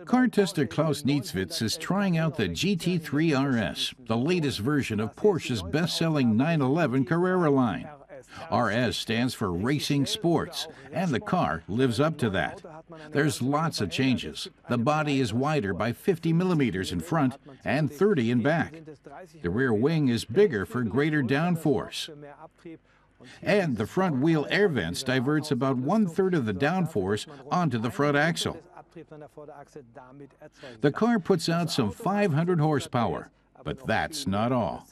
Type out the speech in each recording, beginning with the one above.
Car tester Klaus Nietzwitz is trying out the GT3 RS, the latest version of Porsche's best-selling 911 Carrera line. RS stands for Racing Sports, and the car lives up to that. There's lots of changes. The body is wider by 50 millimeters in front and 30 in back. The rear wing is bigger for greater downforce. And the front wheel air vents diverts about 1/3 of the downforce onto the front axle. The car puts out some 500 horsepower, but that's not all.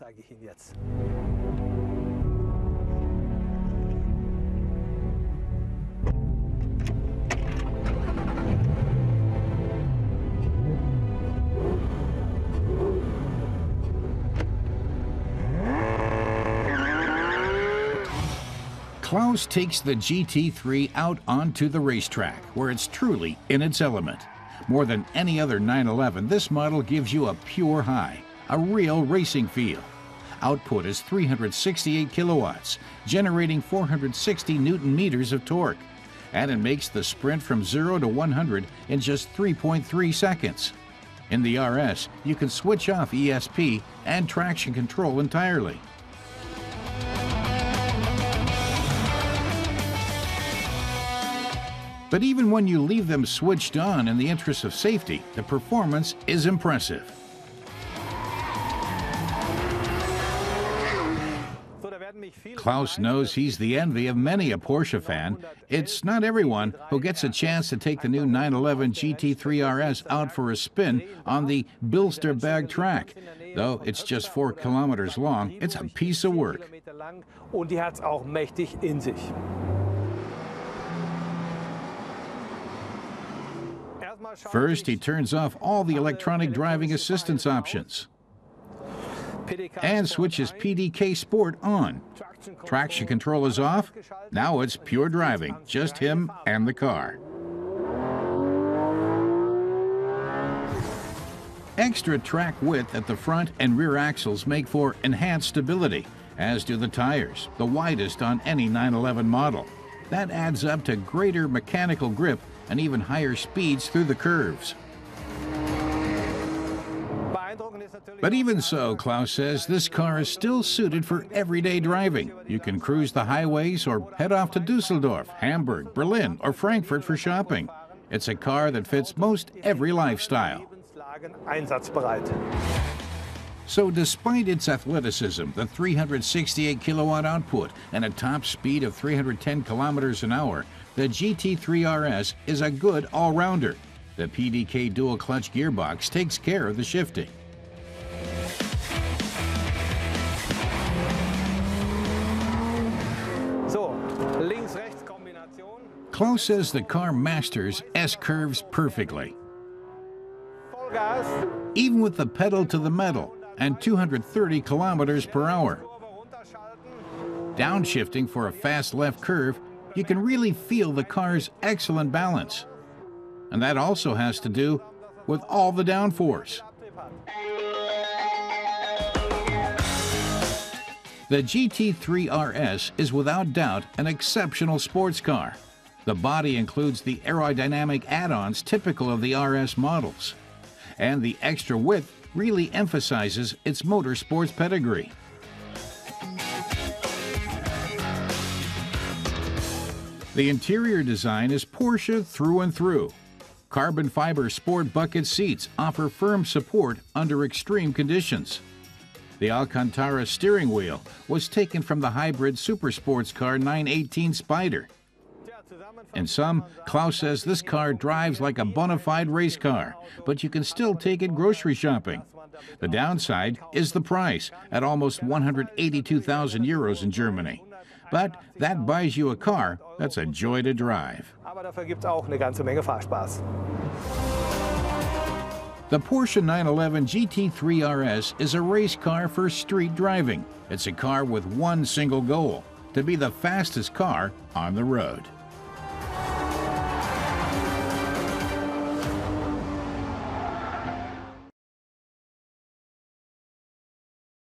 Klaus takes the GT3 out onto the racetrack, where it's truly in its element. More than any other 911, this model gives you a pure high, a real racing feel. Output is 368 kilowatts, generating 460 Newton meters of torque. And it makes the sprint from 0 to 100 in just 3.3 seconds. In the RS, you can switch off ESP and traction control entirely. But even when you leave them switched on in the interest of safety, the performance is impressive. Klaus knows he's the envy of many a Porsche fan. It's not everyone who gets a chance to take the new 911 GT3 RS out for a spin on the Bilsterberg track. Though it's just 4 kilometers long, it's a piece of work. First, he turns off all the electronic driving assistance options and switches PDK Sport on. Traction control is off. Now it's pure driving, just him and the car. Extra track width at the front and rear axles make for enhanced stability, as do the tires, the widest on any 911 model. That adds up to greater mechanical grip and even higher speeds through the curves. But even so, Klaus says, this car is still suited for everyday driving. You can cruise the highways or head off to Düsseldorf, Hamburg, Berlin, or Frankfurt for shopping. It's a car that fits most every lifestyle. So despite its athleticism, the 368 kilowatt output, and a top speed of 310 kilometers an hour, the GT3 RS is a good all-rounder. The PDK dual-clutch gearbox takes care of the shifting. Klaus says the car masters S-curves perfectly. Even with the pedal to the metal and 230 kilometers per hour. Downshifting for a fast left curve, you can really feel the car's excellent balance. And that also has to do with all the downforce. The GT3 RS is without doubt an exceptional sports car. The body includes the aerodynamic add-ons typical of the RS models. And the extra width really emphasizes its motorsports pedigree. The interior design is Porsche through and through. Carbon fiber sport bucket seats offer firm support under extreme conditions. The Alcantara steering wheel was taken from the hybrid supersports car 918 Spider. In sum, Klaus says this car drives like a bona fide race car, but you can still take it grocery shopping. The downside is the price, at almost 182,000 euros in Germany. But that buys you a car that's a joy to drive. The Porsche 911 GT3 RS is a race car for street driving. It's a car with one single goal: to be the fastest car on the road.